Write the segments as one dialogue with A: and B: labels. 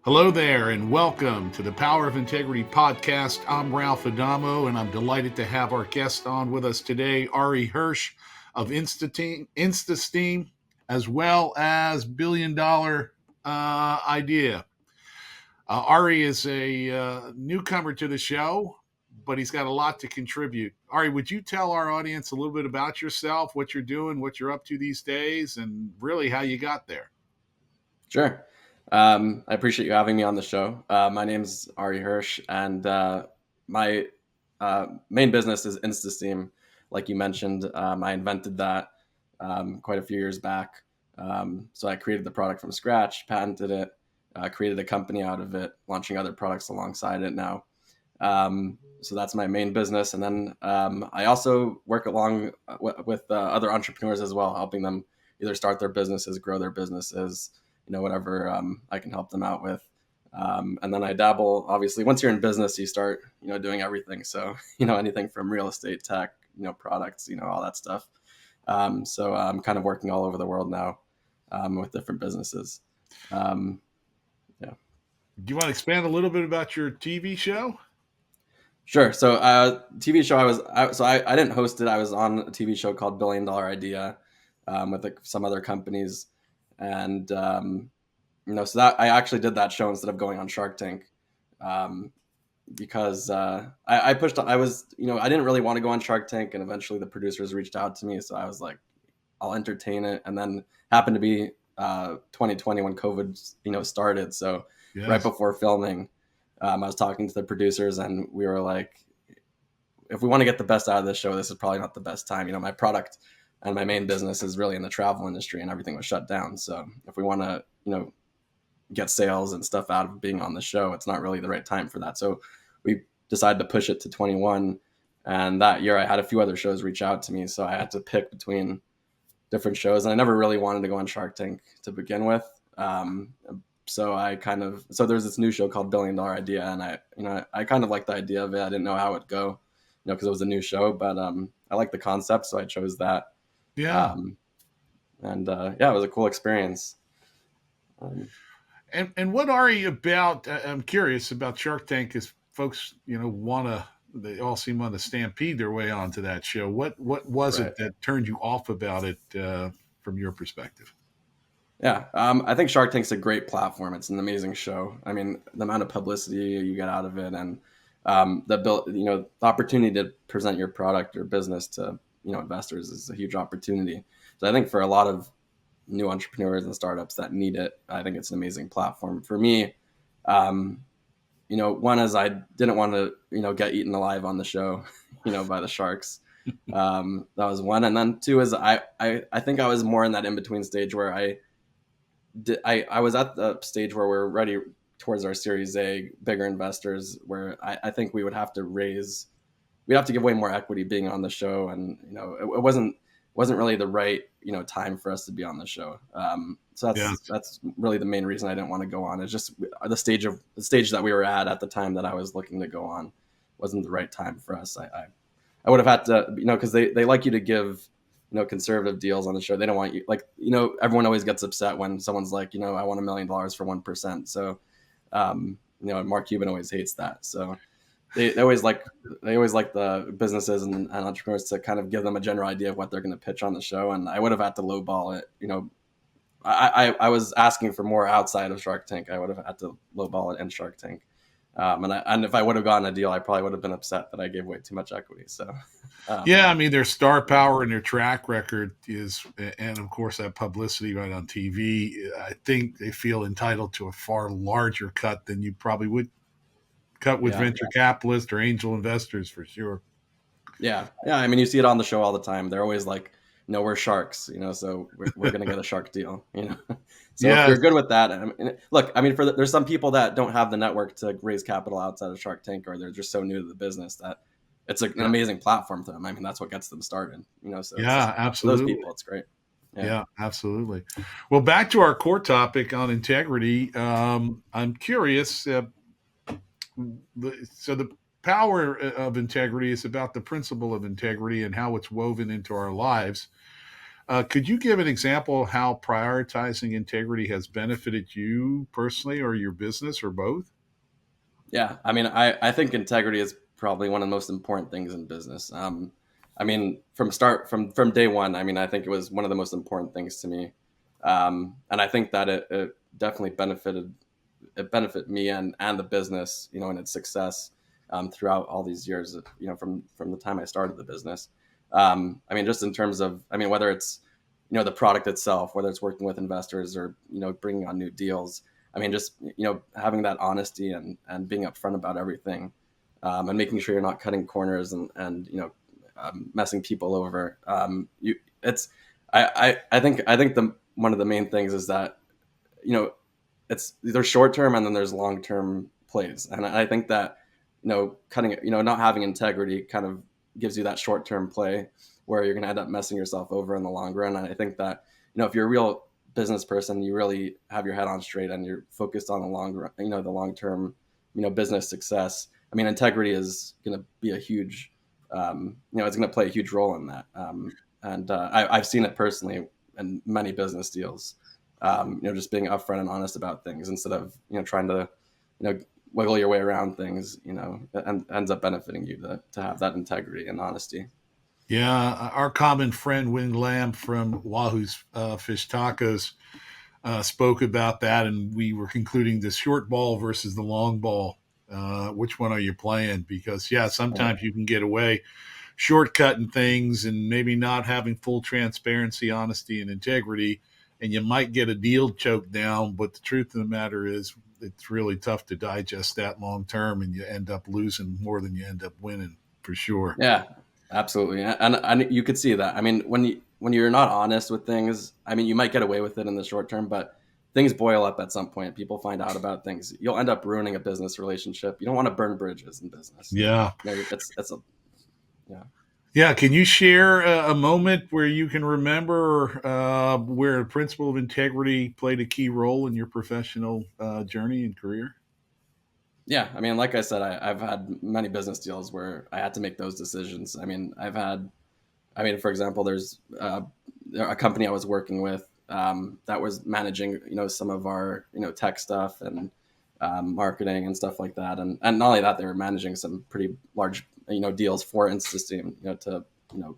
A: Hello there, and welcome to the Power of Integrity podcast. I'm Ralph Adamo, and I'm delighted to have our guest on with us today, Ari Hirsch of InstaSteam, as well as Billion Dollar Idea. Ari is a newcomer to the show, but he's got a lot to contribute. Ari, would you tell our audience a little bit about yourself, what you're doing, what you're up to these days, and really how you got there?
B: Sure. I appreciate you having me on the show. My name's Ari Hirsch, and my main business is InstaSteam. Like you mentioned, I invented that quite a few years back. So I created the product from scratch, patented it, created a company out of it, launching other products alongside it now. So that's my main business. And then I also work along with other entrepreneurs as well, helping them either start their businesses, grow their businesses, whatever I can help them out with. And then I dabble, obviously, once you're in business, you start, doing everything. So, anything from real estate, tech, products, all that stuff. So I'm kind of working all over the world now with different businesses. Yeah.
A: Do you want to expand a little bit about your TV show?
B: Sure. So TV show, I didn't host it. I was on a TV show called Billion Dollar Idea with some other companies. And so that I actually did that show instead of going on Shark Tank, because I pushed. I was, I didn't really want to go on Shark Tank, and eventually the producers reached out to me, so I was like, I'll entertain it. And then happened to be 2020 when COVID, started. So
A: Yes.
B: Right before filming, I was talking to the producers, and we were like, if we want to get the best out of this show, this is probably not the best time. My product and my main business is really in the travel industry, and everything was shut down. So if we want to, get sales and stuff out of being on the show, it's not really the right time for that. So we decided to push it to 21. And that year I had a few other shows reach out to me. So I had to pick between different shows, and I never really wanted to go on Shark Tank to begin with. So there's this new show called Billion Dollar Idea, and I kind of liked the idea of it. I didn't know how it'd go, because it was a new show, but I liked the concept, so I chose that.
A: Yeah.
B: It was a cool experience.
A: And what are you about? I'm curious about Shark Tank because folks, they all seem want to stampede their way onto that show. What was
B: Right.
A: it that turned you off about it from your perspective?
B: Yeah, I think Shark Tank's a great platform. It's an amazing show. I mean, the amount of publicity you get out of it, and the opportunity to present your product or business to investors is a huge opportunity. So I think for a lot of new entrepreneurs and startups that need it, I think it's an amazing platform. For me, one is I didn't want to get eaten alive on the show, by the sharks. That was one, and then two is I think I was more in that in between stage where I was at the stage where we're ready towards our Series A, bigger investors, where I think we'd have to give way more equity being on the show, and it wasn't really the right time for us to be on the show. So that's really the main reason I didn't want to go on. It's just the stage that we were at the time that I was looking to go on wasn't the right time for us. I would have had to, because they like you to give conservative deals on the show. They don't want you, like, everyone always gets upset when someone's like, I want $1 million for 1%. So, Mark Cuban always hates that. So they always like the businesses and entrepreneurs to kind of give them a general idea of what they're going to pitch on the show. And I would have had to lowball it. I was asking for more outside of Shark Tank. I would have had to lowball it in Shark Tank. And if I would have gotten a deal, I probably would have been upset that I gave away too much equity. So,
A: I mean, their star power and their track record is, and of course that publicity right on TV. I think they feel entitled to a far larger cut than you probably would cut with venture capitalists or angel investors for sure.
B: Yeah. I mean, you see it on the show all the time. They're always like, "No, we're sharks," so we're going to get a shark deal. So if you're good with that, look, I mean, there's some people that don't have the network to raise capital outside of Shark Tank, or they're just so new to the business that it's an amazing platform for them. I mean, that's what gets them started. So
A: absolutely.
B: For those people, it's great.
A: Yeah, absolutely. Well, back to our core topic on integrity. I'm curious. So the power of integrity is about the principle of integrity and how it's woven into our lives. Could you give an example of how prioritizing integrity has benefited you personally or your business or both?
B: Yeah, I mean, I think integrity is probably one of the most important things in business. I mean, from day one, I mean, I think it was one of the most important things to me, and I think that it definitely benefit me and the business, in its success throughout all these years, from the time I started the business. I mean, just in terms of, I mean, whether it's the product itself, whether it's working with investors or bringing on new deals. I mean, just having that honesty and being upfront about everything, and making sure you're not cutting corners and messing people over. It's I think the one of the main things is that you know it's there's short term and then there's long term plays, and I think that cutting not having integrity kind of gives you that short term play where you're going to end up messing yourself over in the long run. And I think that if you're a real business person, you really have your head on straight and you're focused on the long run, the long term, business success. I mean, integrity is going to be a huge, it's going to play a huge role in that. I've seen it personally in many business deals. Just being upfront and honest about things instead of trying to wiggle your way around things. And ends up benefiting you to have that integrity and honesty.
A: Yeah, our common friend Wing Lam from Wahoo's Fish Tacos spoke about that, and we were concluding the short ball versus the long ball. Which one are you playing? Because yeah,
B: Right.
A: sometimes you can get away shortcutting things and maybe not having full transparency, honesty, and integrity, and you might get a deal choked down. But the truth of the matter is, it's really tough to digest that long term, and you end up losing more than you end up winning for sure.
B: Yeah, absolutely. And you could see that. I mean, when you're not honest with things, I mean, you might get away with it in the short term, but things boil up at some point. People find out about things. You'll end up ruining a business relationship. You don't want to burn bridges in business.
A: Yeah.
B: It's a yeah.
A: Yeah, can you share a moment where you can remember where a principle of integrity played a key role in your professional journey and career?
B: Yeah, I mean, like I said, I've had many business deals where I had to make those decisions. I mean, for example, there's a company I was working with that was managing, some of our, tech stuff and marketing and stuff like that. And not only that, they were managing some pretty large, deals for InstaSteam, to, you know,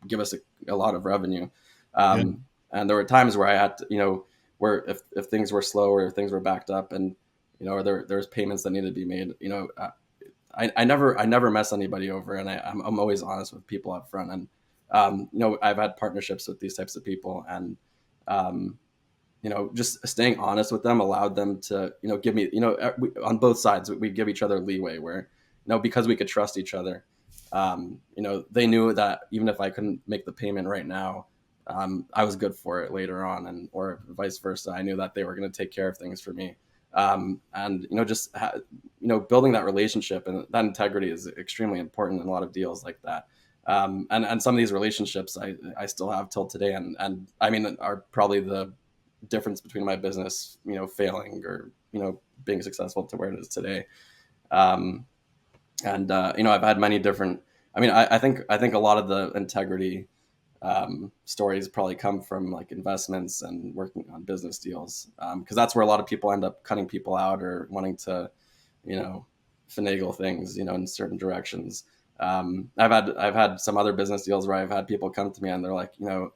B: give us a lot of revenue.
A: Yeah.
B: And there were times where I had to, where if things were slow or if things were backed up and, or there was payments that needed to be made, I never mess anybody over, and I'm always honest with people up front. And I've had partnerships with these types of people, and just staying honest with them allowed them to give me on both sides we give each other leeway where because we could trust each other. They knew that even if I couldn't make the payment right now, I was good for it later on, and or vice versa. I knew that they were going to take care of things for me. And building that relationship and that integrity is extremely important in a lot of deals like that. And some of these relationships I still have till today, and I mean are probably the difference between my business failing or being successful to where it is today. Um, and I've had many different. I mean, I think a lot of the integrity stories probably come from like investments and working on business deals, because that's where a lot of people end up cutting people out or wanting to, you know, finagle things, in certain directions. I've had some other business deals where I've had people come to me and they're like,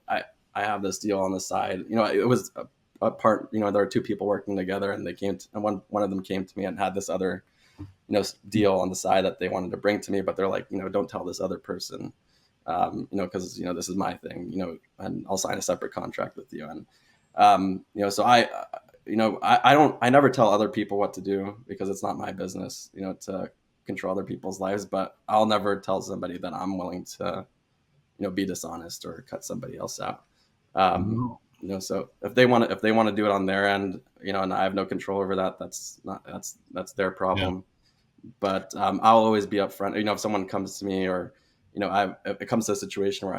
B: I have this deal on the side. It was a part. There were two people working together, and they came to, and one of them came to me and had this other deal on the side that they wanted to bring to me, but they're like, don't tell this other person, because this is my thing, and I'll sign a separate contract with you. And so I never tell other people what to do because it's not my business, to control other people's lives. But I'll never tell somebody that I'm willing to, be dishonest or cut somebody else out.
A: Mhm.
B: So if they want to do it on their end, and I have no control over that, that's their
A: Yeah.
B: problem. But I'll always be upfront. If someone comes to me, or if it comes to a situation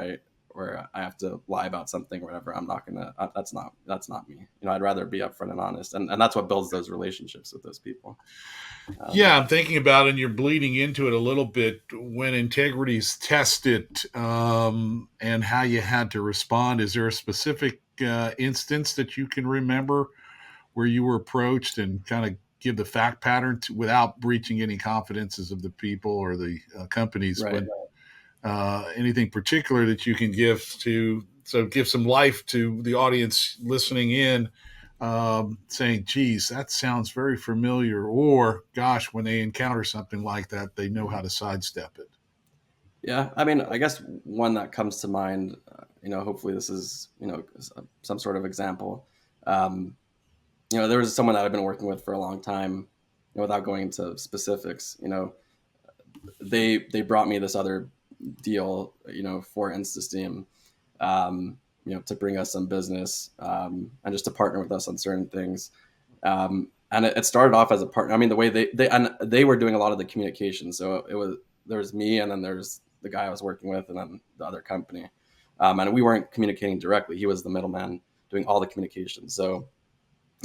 B: where I have to lie about something or whatever. I'm not gonna. That's not me. I'd rather be upfront and honest, and that's what builds those relationships with those people.
A: Yeah, I'm thinking about it, and you're bleeding into it a little bit when integrity's tested, and how you had to respond. Is there a specific instance that you can remember where you were approached and kind of give the fact pattern without breaching any confidences of the people or the companies?
B: Right.
A: But anything particular that you can give give some life to the audience listening in, saying, geez, that sounds very familiar, or gosh, when they encounter something like that, they know how to sidestep it.
B: Yeah, I mean, I guess one that comes to mind, hopefully this is, some sort of example. Um, there was someone that I've been working with for a long time, without going into specifics. They brought me this other deal, for InstaSteam, to bring us some business, and just to partner with us on certain things. And it started off as a partner. I mean, the way they were doing a lot of the communication. So there's me, and then there's the guy I was working with, and then the other company. And we weren't communicating directly. He was the middleman doing all the communication. So,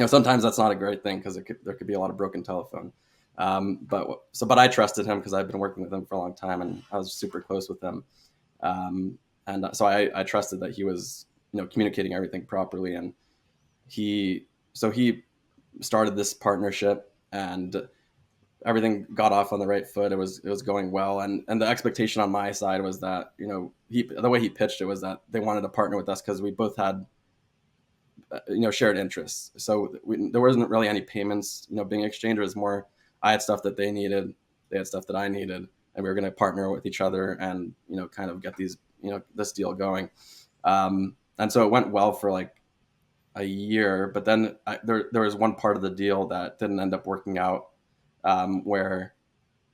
B: sometimes that's not a great thing because there could be a lot of broken telephone. But I trusted him because I've been working with him for a long time, and I was super close with him. And so I trusted that he was, communicating everything properly. And he started this partnership, and everything got off on the right foot. It was going well. And the expectation on my side was that, the way he pitched it was that they wanted to partner with us because we both had, shared interests. So there wasn't really any payments, being exchanged. It was more, I had stuff that they needed, they had stuff that I needed, and we were going to partner with each other and, kind of get this deal going. And so it went well for like a year, but then there was one part of the deal that didn't end up working out, where,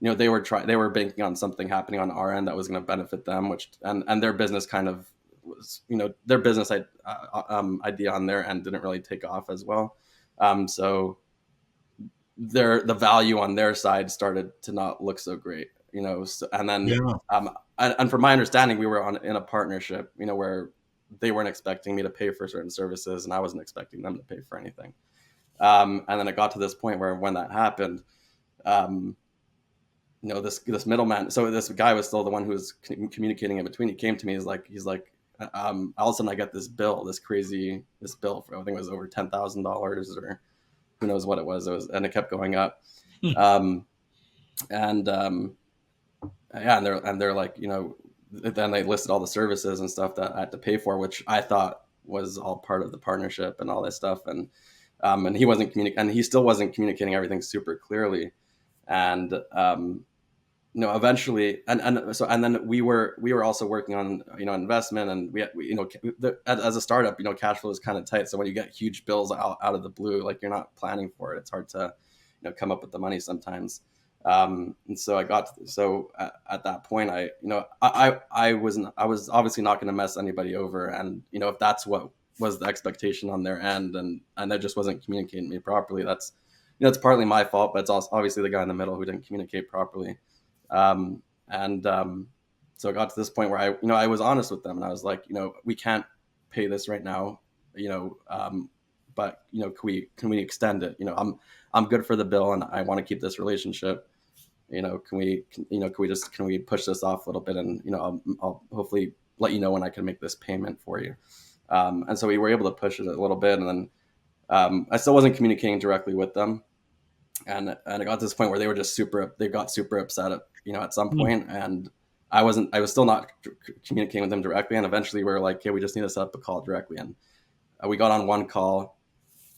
B: they were banking on something happening on our end that was going to benefit them, which, and their business kind of was, their business idea on their end didn't really take off as well. So the value on their side started to not look so great, so, and then,
A: Yeah.
B: and from my understanding, we were in a partnership, where they weren't expecting me to pay for certain services, and I wasn't expecting them to pay for anything. And then it got to this point where when that happened, this middleman. So this guy was still the one who was communicating in between. He came to me. He's like, all of a sudden I get this bill for, I think it was over $10,000 or who knows what it was. And it kept going up. Yeah, and they're like, then they listed all the services and stuff that I had to pay for, which I thought was all part of the partnership and all this stuff. And he wasn't and he still wasn't communicating everything super clearly. And eventually, and then we were also working on, investment, and as a startup, cash flow is kind of tight. So when you get huge bills out of the blue, like you're not planning for it, it's hard to, come up with the money sometimes. And so at that point, I was obviously not going to mess anybody over. And, if that's what was the expectation on their end, and that just wasn't communicating me properly, that's, it's partly my fault, but it's also obviously the guy in the middle who didn't communicate properly. So it got to this point where I was honest with them, and I was like, we can't pay this right now, but, can we extend it? I'm good for the bill, and I want to keep this relationship. Can we push this off a little bit, and, I'll hopefully let you know when I can make this payment for you. And so we were able to push it a little bit, and then, I still wasn't communicating directly with them. And it got to this point where they got super upset at some point, and I was still not communicating with them directly. And eventually we were like, okay, we just need to set up a call directly. And we got on one call,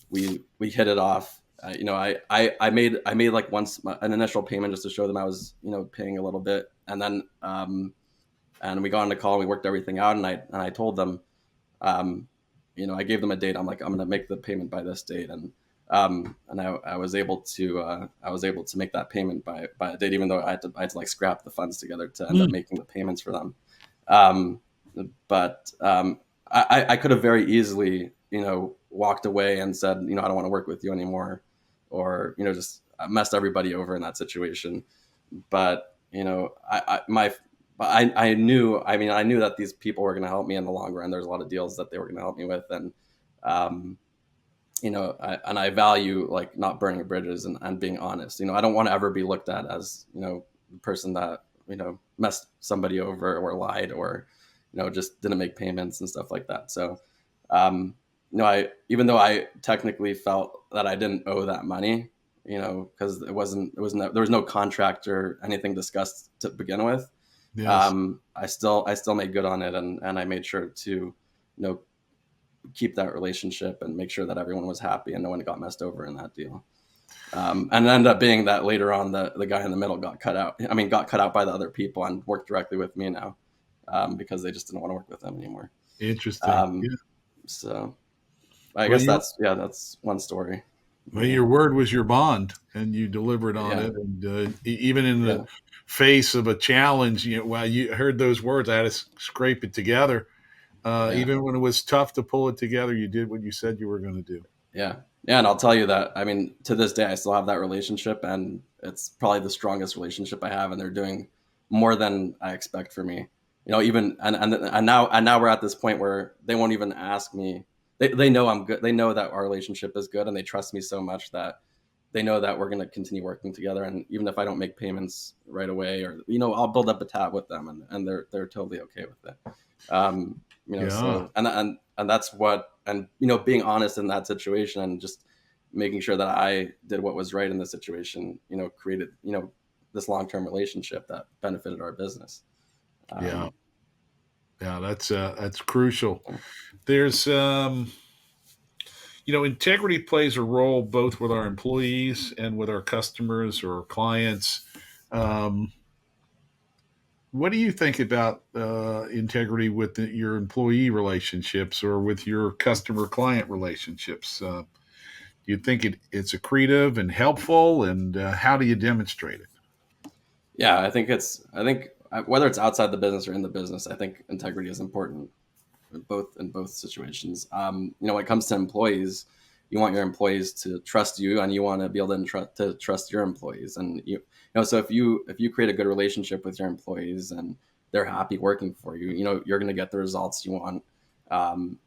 B: we hit it off. I made like an initial payment just to show them I was, paying a little bit. And then, and we got on the call and we worked everything out. And I told them, I gave them a date. I'm like, I'm going to make the payment by this date. And I was able to make that payment by a date, even though I had to like scrap the funds together to end up making the payments for them. But I could have very easily, walked away and said, I don't want to work with you anymore, or, just messed everybody over in that situation. But, but I knew that these people were going to help me in the long run. There's a lot of deals that they were going to help me with, and um, I value like not burning bridges and being honest. I don't want to ever be looked at as the person that messed somebody over or lied or just didn't make payments and stuff like that. So I even though I technically felt that I didn't owe that money, because there was no contract or anything discussed to begin with.
A: Yes.
B: I still made good on it, and I made sure to keep that relationship and make sure that everyone was happy and no one got messed over in that deal. And it ended up being that later on the guy in the middle got cut out. I mean, got cut out by the other people and worked directly with me now, because they just didn't want to work with them anymore.
A: Interesting.
B: Um,
A: Yeah.
B: so I
A: Well,
B: guess that's one story.
A: your word was your bond, and you delivered on
B: Yeah,
A: it. And even in the
B: yeah,
A: face of a challenge, while you heard those words, I had to scrape it together.
B: yeah.
A: Even when it was tough to pull it together, you did what you said you were going to do.
B: Yeah. Yeah. And I'll tell you that, I mean, to this day, I still have that relationship, and it's probably the strongest relationship I have. And they're doing more than I expect for me, even, and now we're at this point where they won't even ask me. They know I'm good. They know that our relationship is good, and they trust me so much that they know that we're going to continue working together. And even if I don't make payments right away, or, I'll build up a tab with them, and they're totally okay with it.
A: Yeah.
B: So, and that's what, and being honest in that situation and just making sure that I did what was right in the situation, created this long-term relationship that benefited our business.
A: Yeah.
B: um,
A: Yeah. That's crucial. There's integrity plays a role both with our employees and with our customers or clients. Um, what do you think about integrity with your employee relationships or with your customer client relationships? Do you think it's accretive and helpful, and how do you demonstrate it?
B: yeah, I think whether it's outside the business or in the business, I think integrity is important in both situations. When it comes to employees, you want your employees to trust you, and you want to be able to trust your employees. And so if you create a good relationship with your employees and they're happy working for you, you're going to get the results you want. And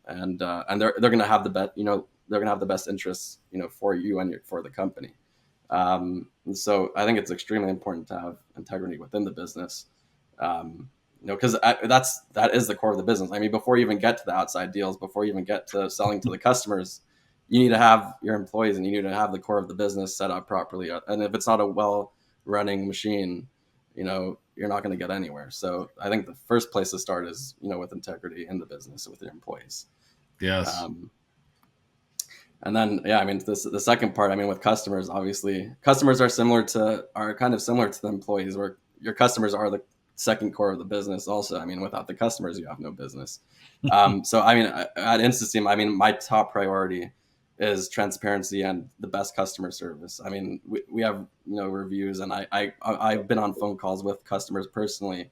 B: they're going to have the best, they're going to have the best interests, for you and for the company. And so I think it's extremely important to have integrity within the business. Because that is the core of the business. I mean, before you even get to the outside deals, before you even get to selling to the customers, you need to have your employees, and you need to have the core of the business set up properly. And if it's not a well running machine, you're not going to get anywhere. So I think the first place to start is with integrity in the business with your employees.
A: Yes.
B: Um, and then, yeah, I mean, the second part, I mean, with customers, obviously, customers are kind of similar to the employees, where your customers are the second core of the business. Also, I mean, without the customers, you have no business. So, I mean, at InstaSteam, I mean, my top priority is transparency and the best customer service. I mean, we have reviews, and I've been on phone calls with customers personally,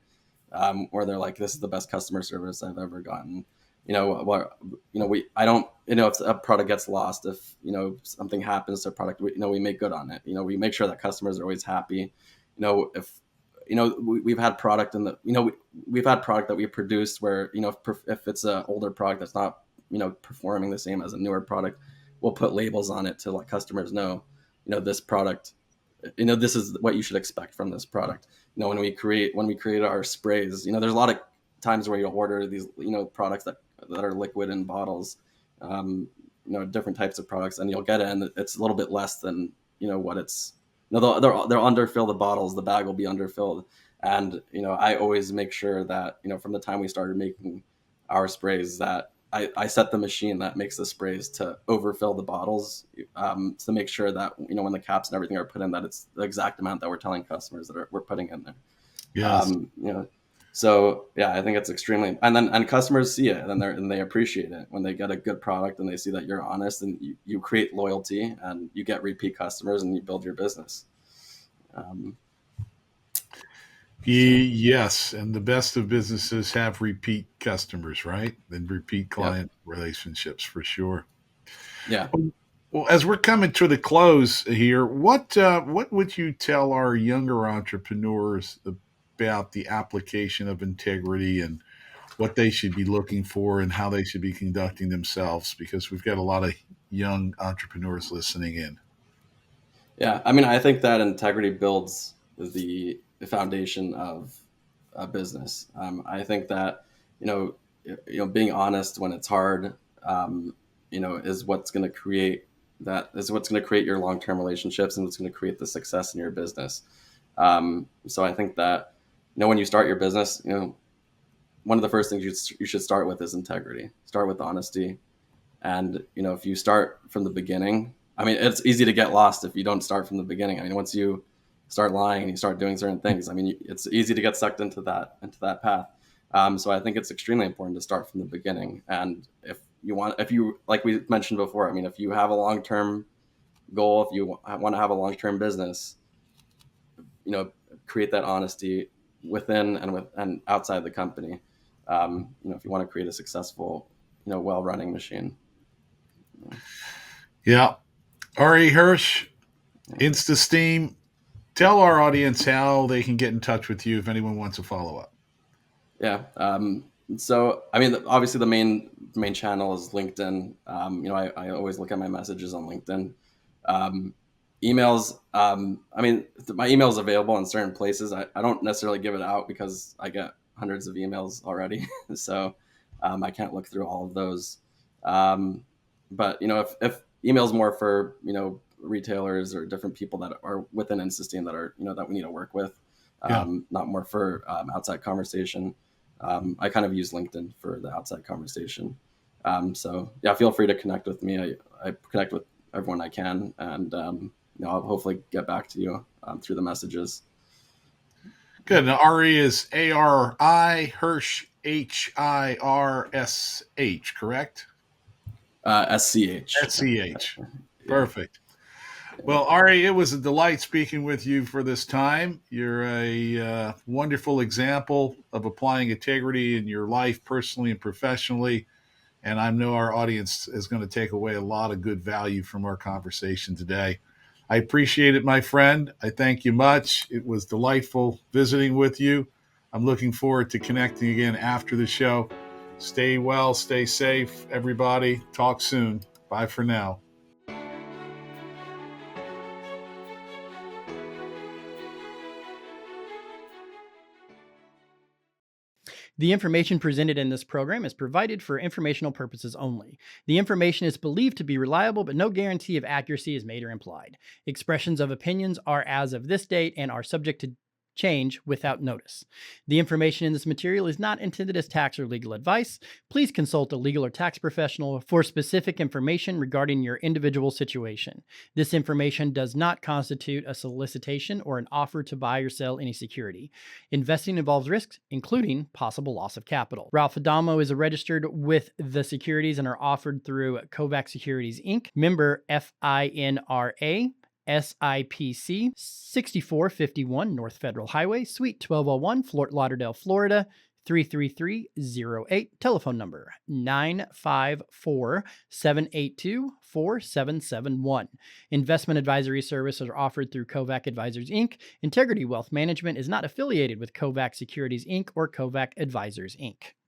B: where they're like, "This is the best customer service I've ever gotten." What we I don't if a product gets lost, if something happens to a product, we make good on it. We make sure that customers are always happy. If we've had product in the we've had product that we produced where if it's an older product that's not performing the same as a newer product, we'll put labels on it to let customers know this product, this is what you should expect from this product. When we create our sprays, there's a lot of times where you'll order these products that are liquid in bottles, different types of products, and you'll get it, and it's a little bit less than what it's. They'll underfill the bottles. The bag will be underfilled, and I always make sure that from the time we started making our sprays, that I set the machine that makes the sprays to overfill the bottles, to make sure that when the caps and everything are put in, that it's the exact amount that we're telling customers that we're putting in there.
A: Yes.
B: Um, you know, so yeah, I think it's extremely, and customers see it, and they appreciate it when they get a good product and they see that you're honest, and you create loyalty, and you get repeat customers, and you build your business. Um, so
A: Yes, and the best of businesses have repeat customers, right? And repeat
B: yeah,
A: client relationships for sure.
B: yeah.
A: Well, as we're coming to the close here, what would you tell our younger entrepreneurs about the application of integrity and what they should be looking for and how they should be conducting themselves, because we've got a lot of young entrepreneurs listening in.
B: Yeah, I mean, I think that integrity builds the foundation of a business. I think that being honest when it's hard, is what's going to create your long term relationships, and what's going to create the success in your business. So I think that when you start your business, one of the first things you should start with is integrity. Start with honesty, and if you start from the beginning, I mean, it's easy to get lost if you don't start from the beginning. I mean, once you start lying and you start doing certain things, I mean, it's easy to get sucked into that path. So I think it's extremely important to start from the beginning. And if you, like we mentioned before, I mean, if you have a long-term goal, if you want to have a long-term business, create that honesty within and outside the company. If you want to create a successful, well-running machine.
A: Yeah. Ari Hirsch, InstaSteam. Tell our audience how they can get in touch with you if anyone wants to follow up.
B: Yeah. So, I mean, obviously the main channel is LinkedIn. I always look at my messages on LinkedIn. Emails. I mean, my email is available in certain places. I don't necessarily give it out because I get hundreds of emails already. So I can't look through all of those. But if email's more for retailers or different people that are within InstaSteam that are that we need to work with, not more for outside conversation. I kind of use LinkedIn for the outside conversation. So yeah, feel free to connect with me. I connect with everyone I can, and I'll hopefully get back to you through the messages.
A: Good. Now, Ari is Ari Hirsch, HIRSH, correct?
B: SCH.
A: SCH. Perfect. Well, Ari, it was a delight speaking with you for this time. You're a wonderful example of applying integrity in your life, personally and professionally. And I know our audience is going to take away a lot of good value from our conversation today. I appreciate it, my friend. I thank you much. It was delightful visiting with you. I'm looking forward to connecting again after the show. Stay well, stay safe, everybody. Talk soon. Bye for now.
C: The information presented in this program is provided for informational purposes only. The information is believed to be reliable, but no guarantee of accuracy is made or implied. Expressions of opinions are as of this date and are subject to change without notice. The information in this material is not intended as tax or legal advice. Please consult a legal or tax professional for specific information regarding your individual situation. This information does not constitute a solicitation or an offer to buy or sell any security. Investing involves risks, including possible loss of capital. Ralph Adamo is registered with the securities and are offered through Kovac Securities, Inc., member FINRA. SIPC 6451 North Federal Highway, Suite 1201, Fort Lauderdale, Florida 33308. Telephone number 954-782-4771. Investment advisory services are offered through Kovac Advisors, Inc. Integrity Wealth Management is not affiliated with Kovac Securities, Inc. or Kovac Advisors, Inc.